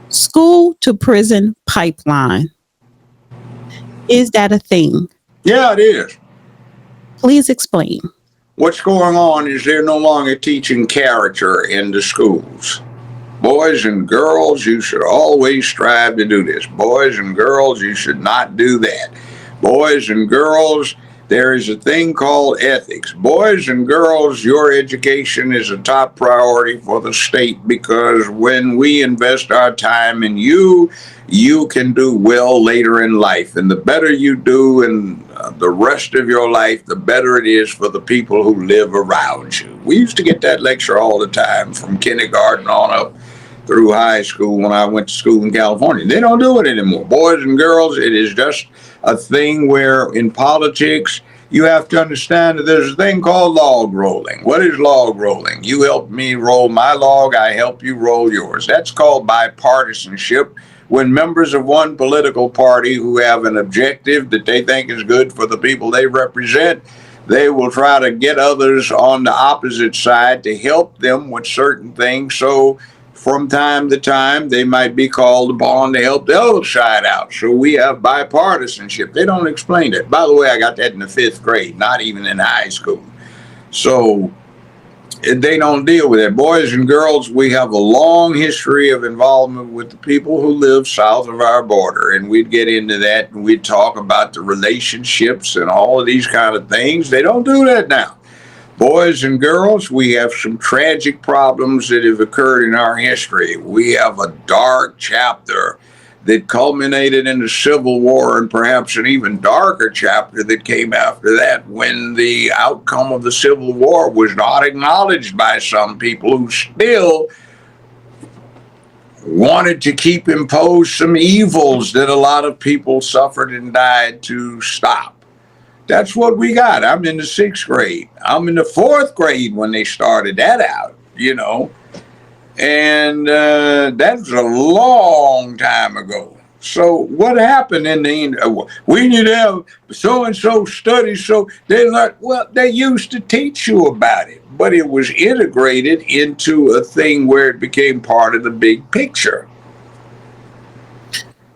School to prison pipeline. Is that a thing? Yeah, it is. Please explain. What's going on is they're no longer teaching character in the schools. Boys and girls, you should always strive to do this. Boys and girls, you should not do that. Boys and girls, there is a thing called ethics. Boys and girls, your education is a top priority for the state because when we invest our time in you, you can do well later in life. And the better you do in the rest of your life, the better it is for the people who live around you. We used to get that lecture all the time from kindergarten on up through high school when I went to school in California. They don't do it anymore. Boys and girls, it is just a thing where in politics, you have to understand that there's a thing called log rolling. What is log rolling? You help me roll my log, I help you roll yours. That's called bipartisanship. When members of one political party who have an objective that they think is good for the people they represent, they will try to get others on the opposite side to help them with certain things. So from time to time, they might be called upon to help the other side out. So we have bipartisanship. They don't explain it. By the way, I got that in the 5th grade, not even in high school. So they don't deal with it. Boys and girls, we have a long history of involvement with the people who live south of our border. And we'd get into that and we'd talk about the relationships and all of these kind of things. They don't do that now. Boys and girls, we have some tragic problems that have occurred in our history. We have a dark chapter that culminated in the Civil War and perhaps an even darker chapter that came after that when the outcome of the Civil War was not acknowledged by some people who still wanted to keep impose some evils that a lot of people suffered and died to stop. That's what we got. I'm in the 6th grade. I'm in the 4th grade when they started that out, you know. And that's a long time ago. So what happened in the end? We need to have so-and-so study. So they learned, well, they used to teach you about it, but it was integrated into a thing where it became part of the big picture.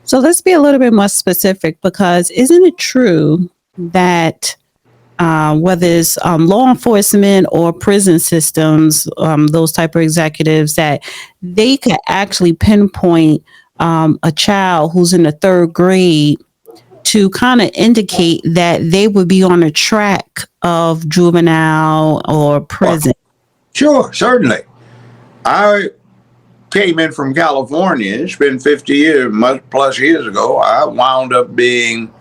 So let's be a little bit more specific because isn't it true that whether it's law enforcement or prison systems, those type of executives, that they could actually pinpoint a child who's in the 3rd grade to kind of indicate that they would be on a track of juvenile or prison? Sure, certainly. I came in from California. It's been 50 years, plus years ago. I wound up being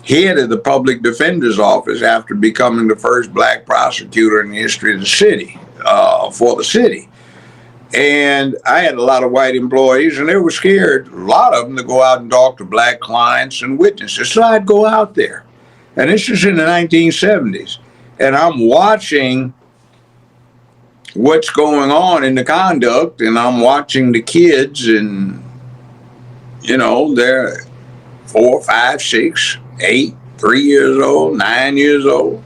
head of the public defender's office after becoming the first black prosecutor in the history of the city, for the city. And I had a lot of white employees, and they were scared, a lot of them, to go out and talk to black clients and witnesses. So I'd go out there. And this is in the 1970s. And I'm watching what's going on in the conduct, and I'm watching the kids, and, you know, they're 4, 5, 6, 8, 3 years old, 9 years old.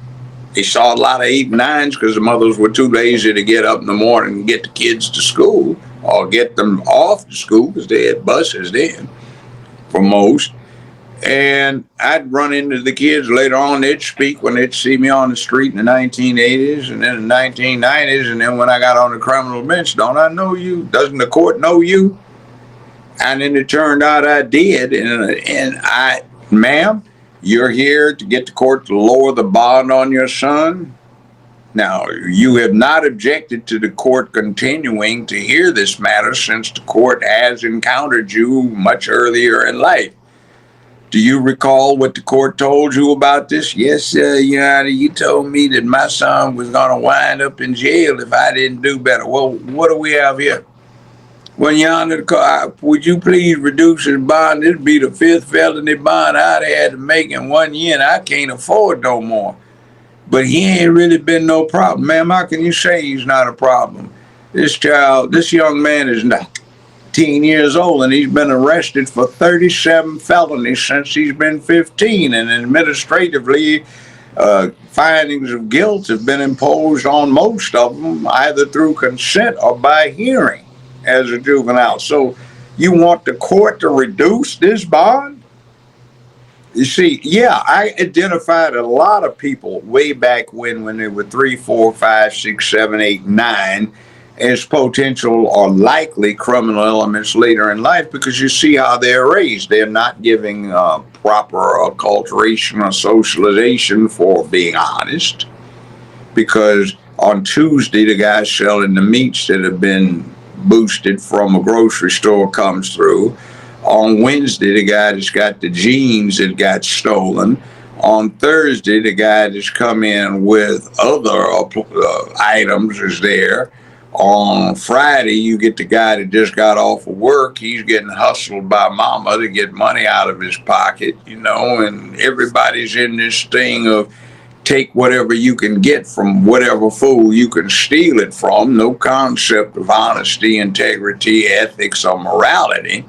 They saw a lot of 8 and 9s because the mothers were too lazy to get up in the morning and get the kids to school or get them off to school because they had buses then for most. And I'd run into the kids later on. They'd speak when they'd see me on the street in the 1980s and then the 1990s. And then when I got on the criminal bench, don't I know you? Doesn't the court know you? And then it turned out I did. And I, ma'am, you're here to get the court to lower the bond on your son. Now, you have not objected to the court continuing to hear this matter since the court has encountered you much earlier in life. Do you recall what the court told you about this? Yes, Your Honor, you told me that my son was going to wind up in jail if I didn't do better. Well, what do we have here? Well, Your Honor, would you please reduce his bond? This would be the 5th felony bond I'd had to make in 1 year, and I can't afford no more. But he ain't really been no problem. Ma'am, how can you say he's not a problem? This young man is 19 years old, and he's been arrested for 37 felonies since he's been 15, and administratively, findings of guilt have been imposed on most of them, either through consent or by hearing as a juvenile. So You want the court to reduce this bond? You see, yeah, I identified a lot of people way back when they were 3, 4, 5, 6, 7, 8, 9 as potential or likely criminal elements later in life, because you see how they're raised. They're not giving proper acculturation or socialization for being honest, because on Tuesday, the guy selling the meats that have been boosted from a grocery store comes through. On Wednesday, the guy that's got the jeans that got stolen. On Thursday, the guy that's come in with other items is there. On Friday, you get the guy that just got off of work. He's getting hustled by mama to get money out of his pocket, and everybody's in this thing of take whatever you can get from whatever fool you can steal it from. No concept of honesty, integrity, ethics, or morality.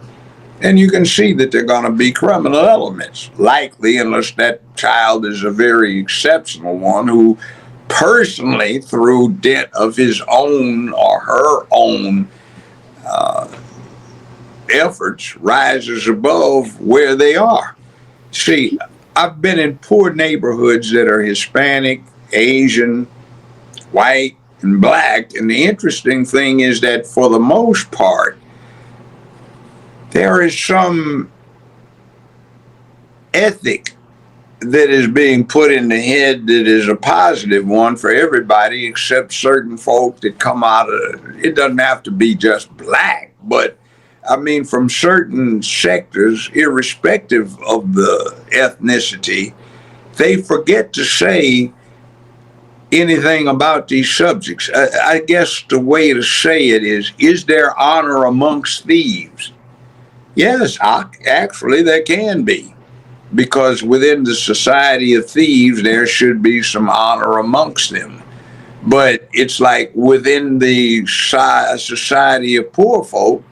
And you can see that they're going to be criminal elements, likely, unless that child is a very exceptional one who personally, through dint of his own or her own efforts, rises above where they are. See, I've been in poor neighborhoods that are Hispanic, Asian, white, and black. And the interesting thing is that for the most part, there is some ethic that is being put in the head that is a positive one for everybody except certain folk that come out of, it doesn't have to be just black, but I mean, from certain sectors, irrespective of the ethnicity, they forget to say anything about these subjects. I guess the way to say it is there honor amongst thieves? Yes, actually, there can be. Because within the society of thieves, there should be some honor amongst them. But it's like within the society of poor folk,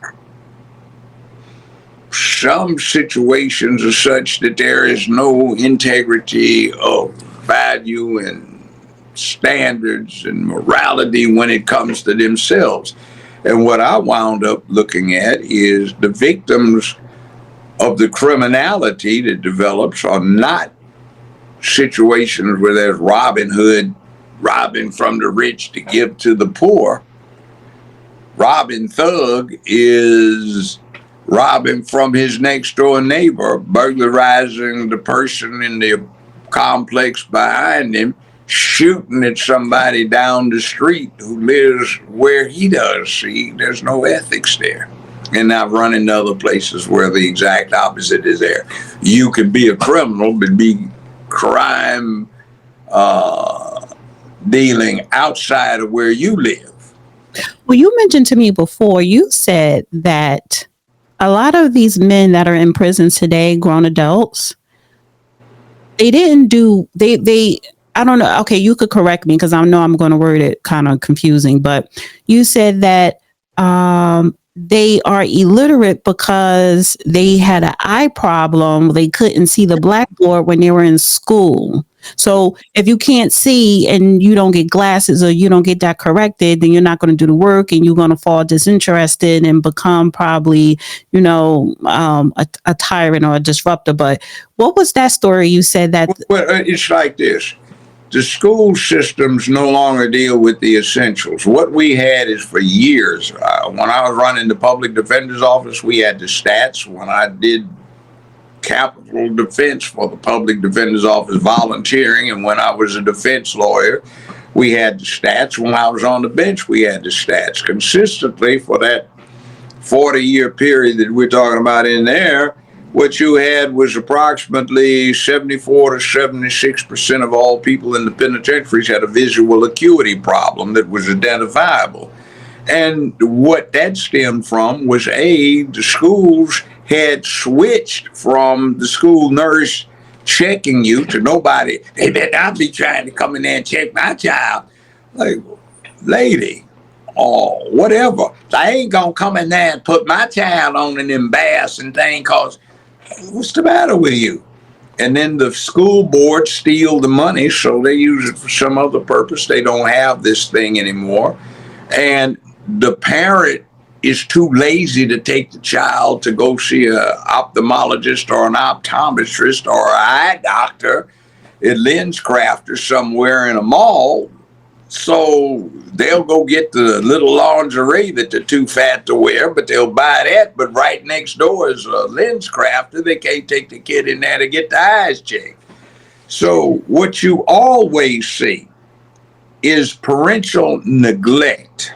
some situations are such that there is no integrity of value and standards and morality when it comes to themselves. And what I wound up looking at is the victims of the criminality that develops are not situations where there's Robin Hood robbing from the rich to give to the poor. Robin Thug is robbing from his next door neighbor, burglarizing the person in the complex behind him, shooting at somebody down the street who lives where he does. See, there's no ethics there. And I've run into other places where the exact opposite is there. You could be a criminal, but be crime dealing outside of where you live. Well, you mentioned to me before, you said that a lot of these men that are in prison today, grown adults, they didn't do, I don't know. Okay, you could correct me because I know I'm going to word it kind of confusing, but you said that they are illiterate because they had an eye problem. They couldn't see the blackboard when they were in school. So if you can't see and you don't get glasses or you don't get that corrected, then you're not going to do the work and you're going to fall disinterested and become probably, a tyrant or a disruptor. But what was that story you said that? Well, it's like this. The school systems no longer deal with the essentials. What we had is for years, when I was running the public defender's office, we had the stats. When I did capital defense for the public defender's office volunteering, and when I was a defense lawyer, we had the stats. When I was on the bench, we had the stats. Consistently for that 40-year period that we're talking about in there, what you had was approximately 74 to 76% of all people in the penitentiaries had a visual acuity problem that was identifiable. And what that stemmed from was, the schools had switched from the school nurse checking you to nobody. They better not be trying to come in there and check my child. Like, lady, or whatever. I ain't going to come in there and put my child on an embarrassing thing because what's the matter with you? And then the school board steal the money, so they use it for some other purpose. They don't have this thing anymore. And the parent is too lazy to take the child to go see an ophthalmologist or an optometrist or an eye doctor at Lenscraft or somewhere in a mall. So they'll go get the little lingerie that they're too fat to wear, but they'll buy that. But right next door is a Lenscrafter. They can't take the kid in there to get the eyes checked. So what you always see is parental neglect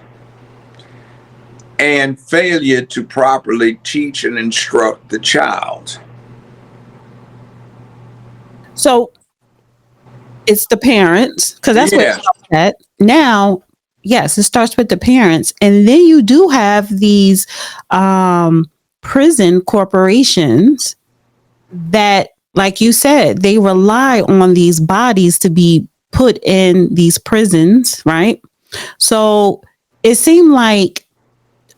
and failure to properly teach and instruct the child. So it's the parents, because that's what it starts at. Now, yes, it starts with the parents. And then you do have these prison corporations that, like you said, they rely on these bodies to be put in these prisons, right? So it seemed like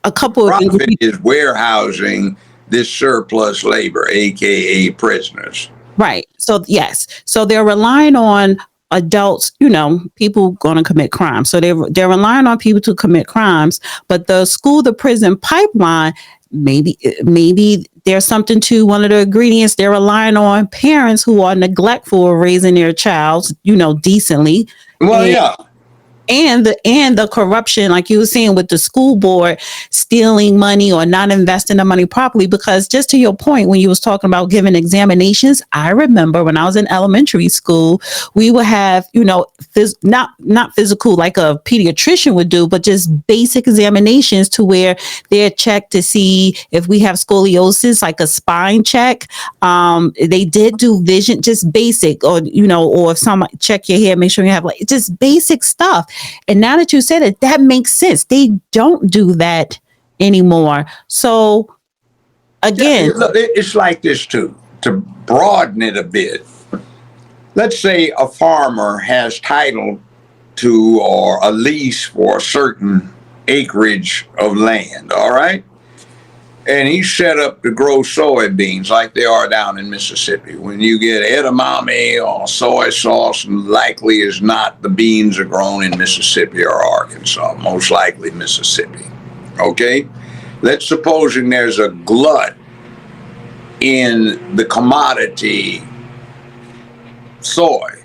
a couple of Profit is warehousing this surplus labor, aka prisoners. Right. So yes. So they're relying on adults, you know, people going to commit crimes. So they're relying on people to commit crimes, but the school to prison pipeline, maybe there's something to one of the ingredients. They're relying on parents who are neglectful of raising their child, you know, decently. Well, yeah. And the corruption, like you were saying, with the school board stealing money or not investing the money properly. Because just to your point, when you was talking about giving examinations, I remember when I was in elementary school, we would have, you know, not physical like a pediatrician would do, but just basic examinations to where they're checked to see if we have scoliosis, like a spine check. They did do vision, just basic, or you know, or if someone check your hair, make sure you have like just basic stuff. And now that you said it, that makes sense. They don't do that anymore. So again, it's like this too, to broaden it a bit. Let's say a farmer has title to or a lease for a certain acreage of land, all right? And he's set up to grow soybeans like they are down in Mississippi. When you get edamame or soy sauce, likely is not the beans are grown in Mississippi or Arkansas, most likely Mississippi. Okay? Let's supposing there's a glut in the commodity soy.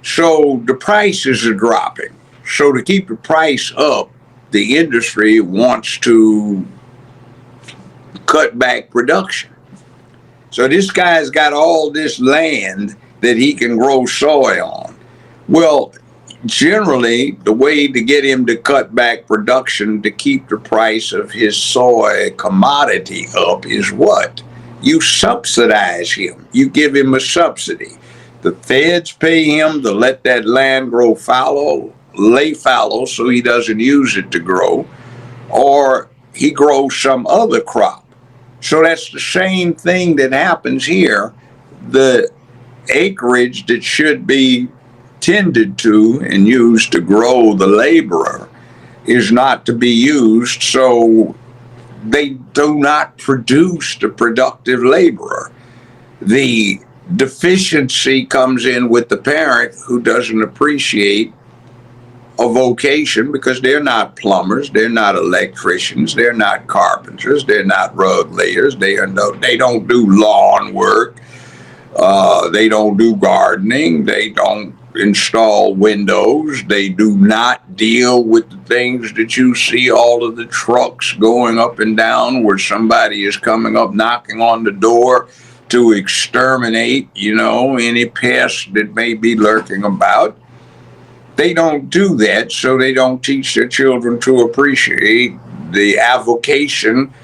So the prices are dropping. So to keep the price up, the industry wants to cut back production. So this guy's got all this land that he can grow soy on. Well, generally, the way to get him to cut back production to keep the price of his soy commodity up is what? You subsidize him. You give him a subsidy. The feds pay him to let that land grow fallow, lay fallow so he doesn't use it to grow, or he grows some other crop. So that's the same thing that happens here. The acreage that should be tended to and used to grow the laborer is not to be used, so they do not produce the productive laborer. The deficiency comes in with the parent who doesn't appreciate a vocation because they're not plumbers, they're not electricians, they're not carpenters, they're not rug layers, they don't do lawn work, they don't do gardening, they don't install windows, they do not deal with the things that you see all of the trucks going up and down where somebody is coming up knocking on the door to exterminate, you know, any pests that may be lurking about. They don't do that, so they don't teach their children to appreciate the avocation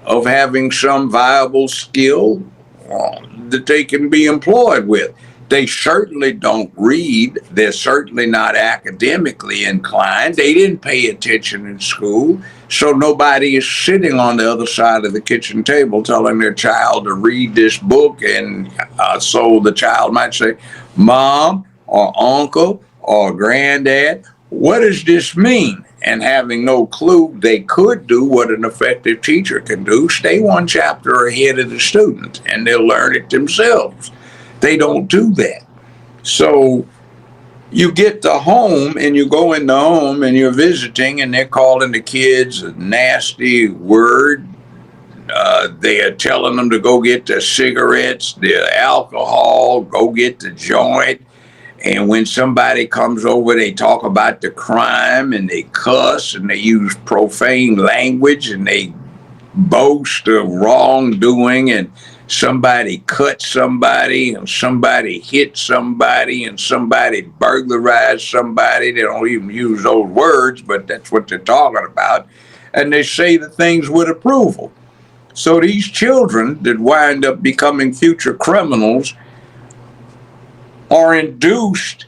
of having some viable skill that they can be employed with. They certainly don't read. They're certainly not academically inclined. They didn't pay attention in school, so nobody is sitting on the other side of the kitchen table telling their child to read this book, and so the child might say, Mom or Uncle or Granddad, what does this mean? And having no clue, they could do what an effective teacher can do, stay one chapter ahead of the student, and they'll learn it themselves. They don't do that. So You get to home and you go in the home and you're visiting and they're calling the kids a nasty word. They are telling them to go get the cigarettes, the alcohol, go get the joint. And when somebody comes over, they talk about the crime and they cuss and they use profane language and they boast of wrongdoing, and somebody cut somebody and somebody hit somebody and somebody burglarized somebody. They don't even use those words, but that's what they're talking about. And they say the things with approval. So these children that wind up becoming future criminals are induced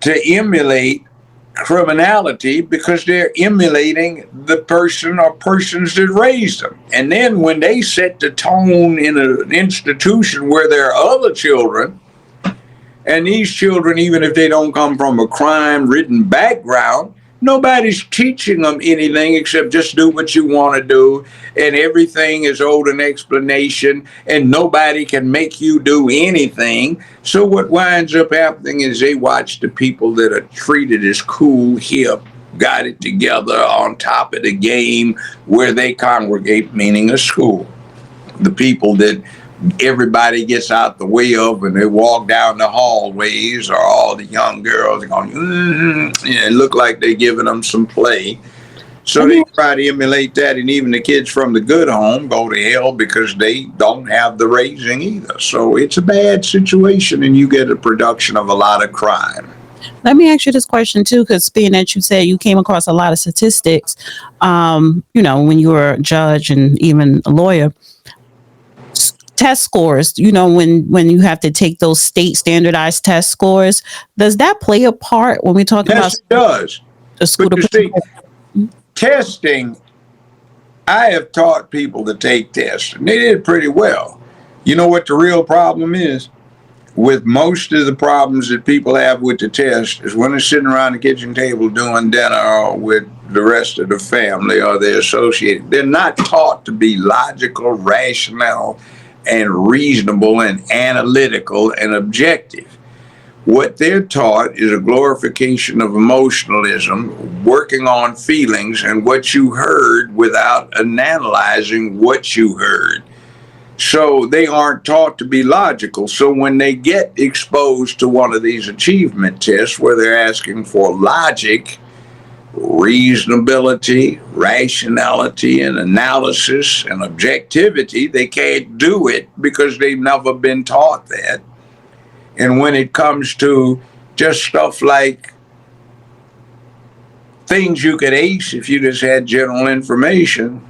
to emulate criminality because they're emulating the person or persons that raised them. And then when they set the tone in an institution where there are other children, and these children, even if they don't come from a crime-ridden background, nobody's teaching them anything except just do what you want to do, and everything is owed an explanation, and nobody can make you do anything. So what winds up happening is they watch the people that are treated as cool, hip, got it together, on top of the game, where they congregate, meaning a school. The people that everybody gets out the way of when they walk down the hallways, or all the young girls going, and look like they're giving them some play. So they try to emulate that, and even the kids from the good home go to hell because they don't have the raising either. So it's a bad situation, and you get a production of a lot of crime. Let me ask you this question too, because being that you said you came across a lot of statistics, when you were a judge and even a lawyer, test scores, when you have to take those state standardized test scores, does that play a part when we talk about? Yes, it does. The school but you see, testing, I have taught people to take tests, and they did pretty well. You know what the real problem is? With most of the problems that people have with the test is when they're sitting around the kitchen table doing dinner or with the rest of the family or their associated. They're not taught to be logical, rational, and reasonable and analytical and objective. What they're taught is a glorification of emotionalism, working on feelings and what you heard without analyzing what you heard. So they aren't taught to be logical. So when they get exposed to one of these achievement tests where they're asking for logic, reasonability, rationality, and analysis and objectivity, they can't do it because they've never been taught that. And when it comes to just stuff like things you could ace if you just had general information,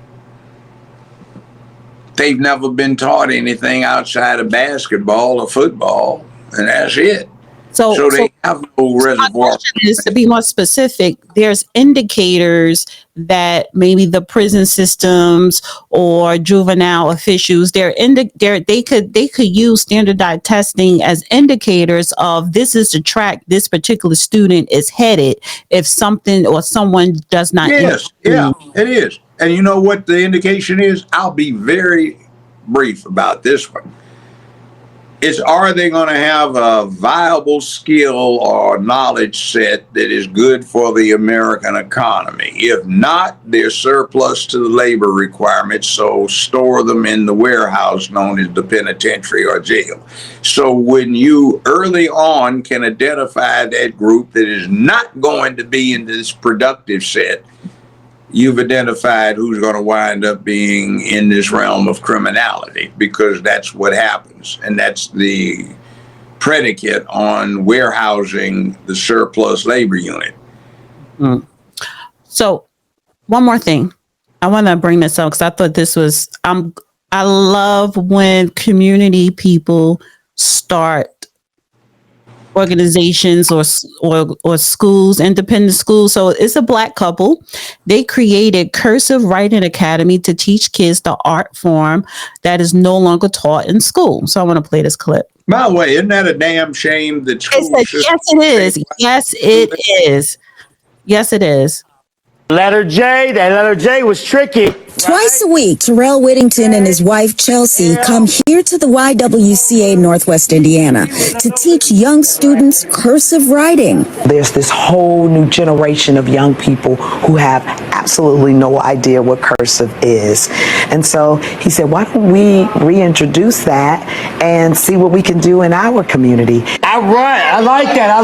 they've never been taught anything outside of basketball or football, and that's it. So they have no reservoir. Is to be more specific, there's indicators that maybe the prison systems or juvenile officials, they could use standardized testing as indicators of this is the track this particular student is headed if something or someone does not. Yes, yeah, it is. And you know what the indication is? I'll be very brief about this one. It's, are they going to have a viable skill or knowledge set that is good for the American economy? If not, they're surplus to the labor requirements, so store them in the warehouse known as the penitentiary or jail. So when you early on can identify that group that is not going to be in this productive set, you've identified who's going to wind up being in this realm of criminality, because that's what happens. And that's the predicate on warehousing the surplus labor unit. So one more thing. I want to bring this up because I thought this was, I love when community people start organizations or schools, independent schools. So it's a Black couple. They created Cursive Writing Academy to teach kids the art form that is no longer taught in school. So I want to play this clip. By the way, isn't that a damn shame that schools? Yes, it is. Yes, it is. Yes, it is. Letter J, that letter J was tricky. Twice a week, Terrell Whittington and his wife Chelsea come here to the YWCA Northwest Indiana to teach young students cursive writing. There's this whole new generation of young people who have absolutely no idea what cursive is. And so he said, why don't we reintroduce that and see what we can do in our community? All right, I like that. I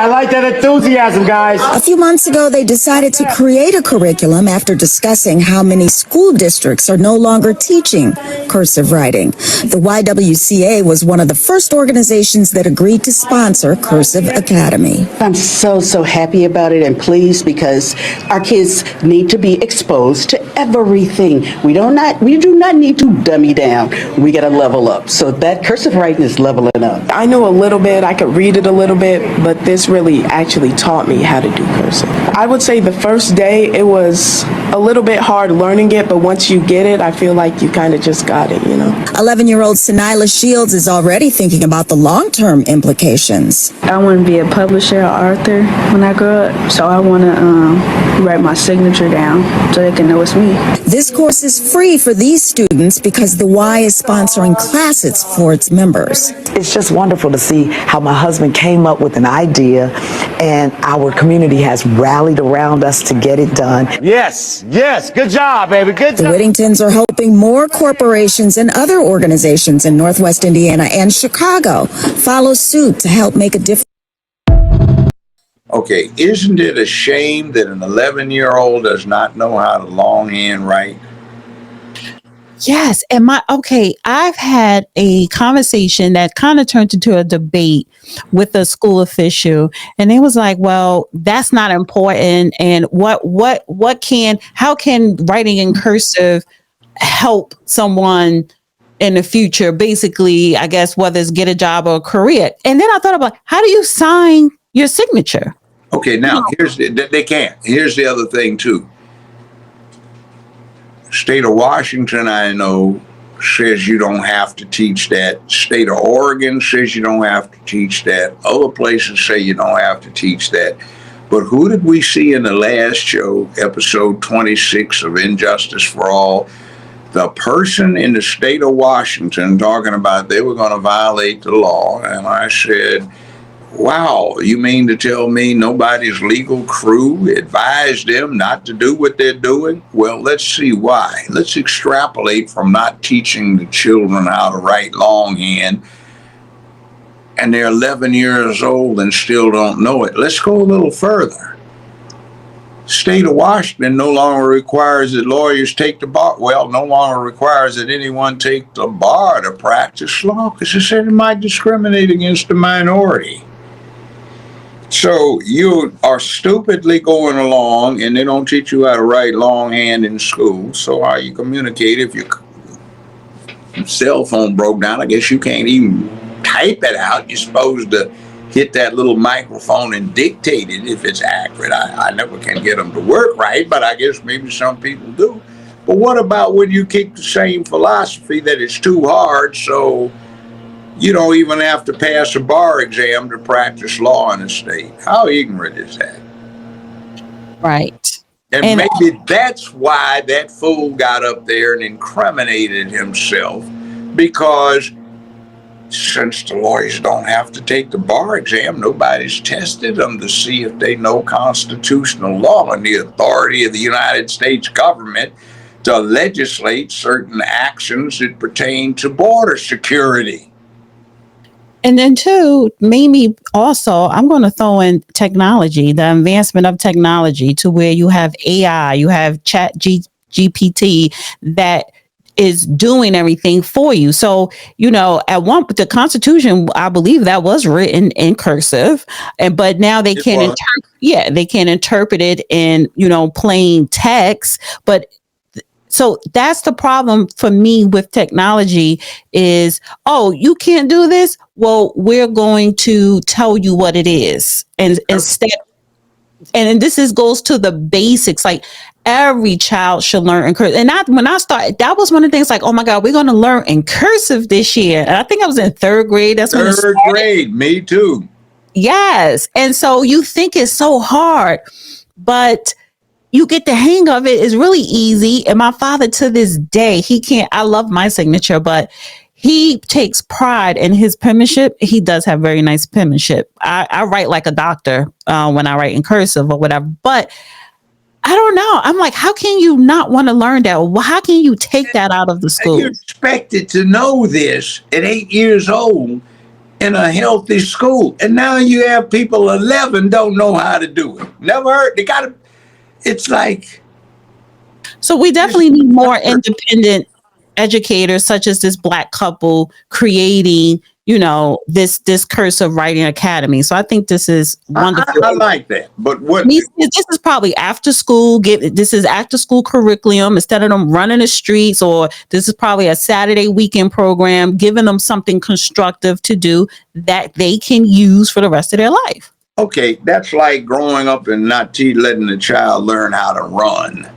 like that enthusiasm, guys. A few months ago, they decided to create a curriculum after discussing how many school districts are no longer teaching cursive writing. The YWCA was one of the first organizations that agreed to sponsor Cursive Academy. I'm so happy about it and pleased because our kids need to be exposed to everything. We do not need to dummy down. We got to level up. So that cursive writing is leveling up. I knew a little bit, I could read it a little bit, but this really actually taught me how to do cursive. I would say the first day it was a little bit hard learning it, but once you get it, I feel like you kind of just got it, you know. 11-year-old Sanila Shields is already thinking about the long-term implications. I want to be a publisher or author when I grow up, so I want to write my signature down so they can know it's me. This course is free for these students because the Y is sponsoring classes for its members. It's just wonderful to see how my husband came up with an idea and our community has rallied around us to get it done. Yes, good job, baby, good The job. Whittingtons are hoping more corporations and other organizations in Northwest Indiana and Chicago follow suit to help make a difference. Okay, isn't it a shame that an 11-year-old does not know how to longhand write? Yes. And I've had a conversation that kind of turned into a debate with a school official. And it was like, well, that's not important. And how can writing in cursive help someone in the future? Basically, I guess, whether it's get a job or a career. And then I thought about, how do you sign your signature? Okay, now they can't. Here's the other thing too. State of Washington, I know, says you don't have to teach that. State of Oregon says you don't have to teach that. Other places say you don't have to teach that. But who did we see in the last show, episode 26 of Injustice for All? The person in the state of Washington talking about they were going to violate the law. And I said, wow, you mean to tell me nobody's legal crew advised them not to do what they're doing? Well, let's see why. Let's extrapolate from not teaching the children how to write longhand, and they're 11 years old and still don't know it. Let's go a little further. State of Washington no longer requires that lawyers take the bar. Well, no longer requires that anyone take the bar to practice law because it said it might discriminate against the minority. So you are stupidly going along and they don't teach you how to write longhand in school. So how you communicate if your cell phone broke down? I guess you can't even type it out. You're supposed to hit that little microphone and dictate it if it's accurate. I never can get them to work right, but I guess maybe some people do. But what about when you keep the same philosophy that it's too hard, so you don't even have to pass a bar exam to practice law in the state? How ignorant is that? Right. And maybe that's why that fool got up there and incriminated himself, because since the lawyers don't have to take the bar exam, nobody's tested them to see if they know constitutional law and the authority of the United States government to legislate certain actions that pertain to border security. And then too, maybe also, I'm going to throw in technology, the advancement of technology to where you have AI, you have GPT that is doing everything for you. So, the Constitution, I believe that was written in cursive, but now they can interpret it in, plain text. But so that's the problem for me with technology is, oh, you can't do this. Well, we're going to tell you what it is. And instead, and this goes to the basics, like every child should learn in cursive. And when I started, that was one of the things like, oh my God, we're going to learn in cursive this year. And I think I was in third grade. That's when third grade, me too. Yes. And so you think it's so hard, but you get the hang of it. It's really easy. And my father, to this day, he can't, I love my signature, but he takes pride in his penmanship. He does have very nice penmanship. I write like a doctor when I write in cursive or whatever, but I don't know. I'm like, how can you not want to learn that? How can you take that out of the school? You're expected to know this at 8 years old in a healthy school. And now you have people 11 don't know how to do it. Never heard. They got to, it's like. So we definitely need more independent educators, such as this Black couple creating, this cursive writing academy. So I think this is wonderful. I like that. But what this is probably after school. This is after school curriculum instead of them running the streets, or this is probably a Saturday weekend program, giving them something constructive to do that they can use for the rest of their life. Okay, that's like growing up and not letting the child learn how to run.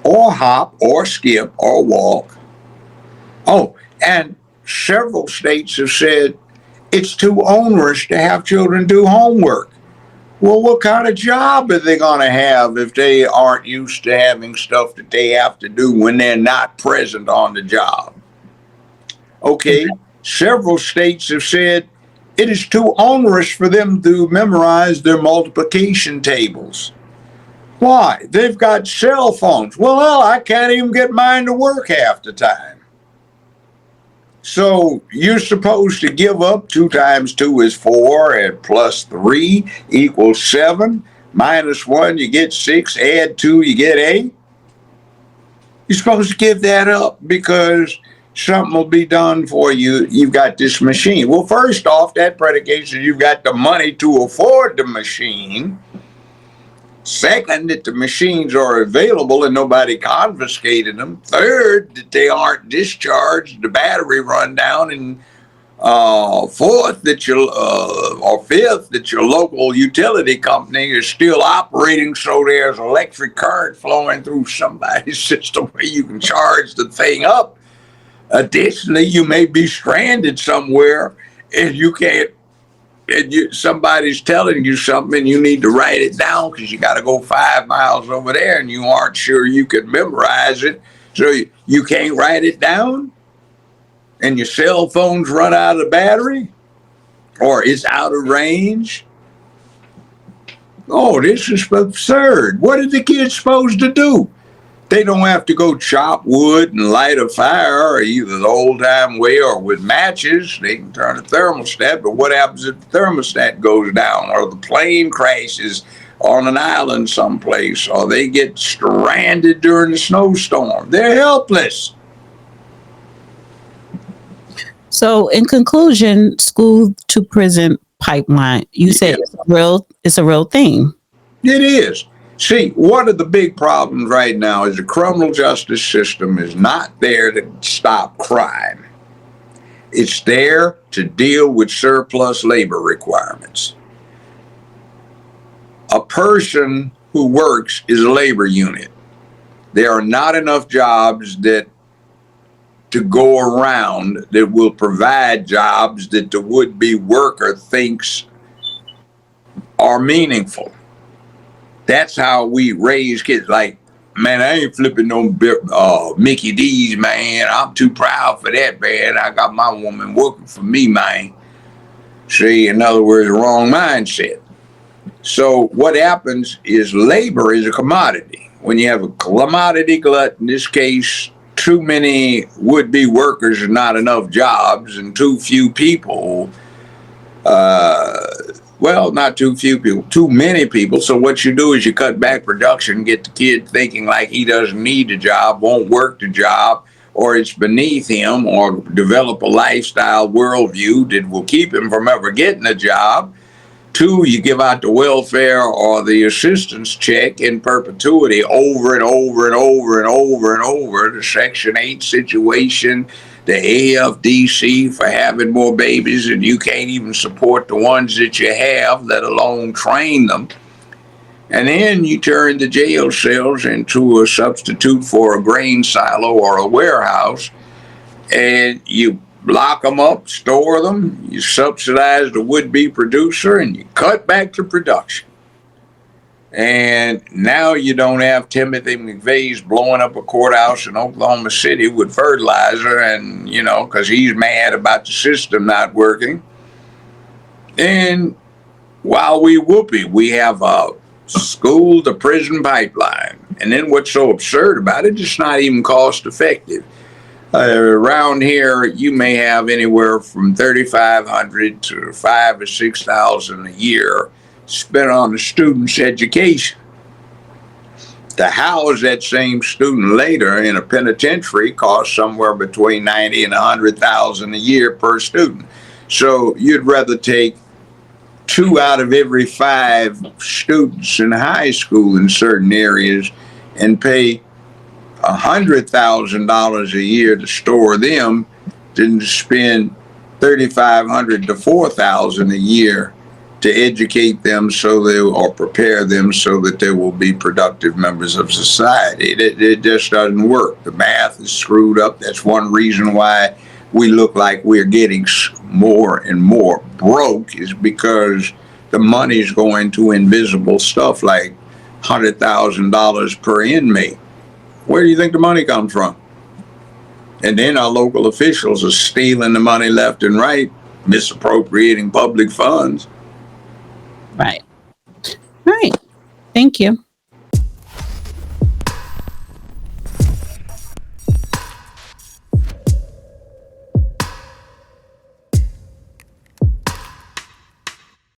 Or hop, or skip, or walk. Oh, and several states have said it's too onerous to have children do homework. Well, what kind of job are they going to have if they aren't used to having stuff that they have to do when they're not present on the job? Okay, several states have said it is too onerous for them to memorize their multiplication tables. Why? They've got cell phones. Well, I can't even get mine to work half the time. So you're supposed to give up 2 times 2 is 4, and plus 3 equals 7. Minus 1, you get 6. Add 2, you get 8. You're supposed to give that up because something will be done for you. You've got this machine. Well, first off, that predication you've got the money to afford the machine. Second, that the machines are available and nobody confiscated them. Third, that they aren't discharged, the battery run down. And fourth, or fifth, that your local utility company is still operating, so there's electric current flowing through somebody's system where you can charge the thing up. Additionally, you may be stranded somewhere and you can't. And somebody's telling you something and you need to write it down because you got to go 5 miles over there and you aren't sure you can memorize it. So you can't write it down and your cell phone's run out of battery or it's out of range. Oh, this is absurd. What are the kids supposed to do? They don't have to go chop wood and light a fire either the old time way or with matches. They can turn a thermostat, but what happens if the thermostat goes down or the plane crashes on an island someplace or they get stranded during a snowstorm? They're helpless. So in conclusion, school to prison pipeline, you said it's a real thing. It is. See, one of the big problems right now is the criminal justice system is not there to stop crime. It's there to deal with surplus labor requirements. A person who works is a labor unit. There are not enough jobs to go around that will provide jobs that the would-be worker thinks are meaningful. That's how we raise kids. Like, man, I ain't flipping no Mickey D's, man. I'm too proud for that, man. I got my woman working for me, man. See, in other words, wrong mindset. So what happens is labor is a commodity. When you have a commodity glut, in this case, too many would-be workers and not enough jobs and too few people, well, not too few people, too many people. So what you do is you cut back production, get the kid thinking like he doesn't need a job, won't work the job, or it's beneath him, or develop a lifestyle worldview that will keep him from ever getting a job. 2, you give out the welfare or the assistance check in perpetuity over and over and over and over and over. The Section 8 situation, the AFDC for having more babies, and you can't even support the ones that you have, let alone train them. And then you turn the jail cells into a substitute for a grain silo or a warehouse, and you lock them up, store them, you subsidize the would-be producer, and you cut back the production. And now you don't have Timothy McVeigh's blowing up a courthouse in Oklahoma City with fertilizer, and, you know, because he's mad about the system not working. And while we have a school to prison pipeline. And then what's so absurd about it, it's not even cost effective. Around here, you may have anywhere from $3,500 to $5,000 or $6,000 a year spent on the student's education. To house that same student later in a penitentiary costs somewhere between $90,000 and $100,000 a year per student. So you'd rather take 2 out of every 5 students in high school in certain areas and pay $100,000 a year to store them than to spend $3,500 to $4,000 a year to educate them or prepare them so that they will be productive members of society. It just doesn't work. The math is screwed up. That's one reason why we look like we're getting more and more broke, is because the money's going to invisible stuff like $100,000 per inmate. Where do you think the money comes from? And then our local officials are stealing the money left and right, misappropriating public funds. Right. All right. Thank you.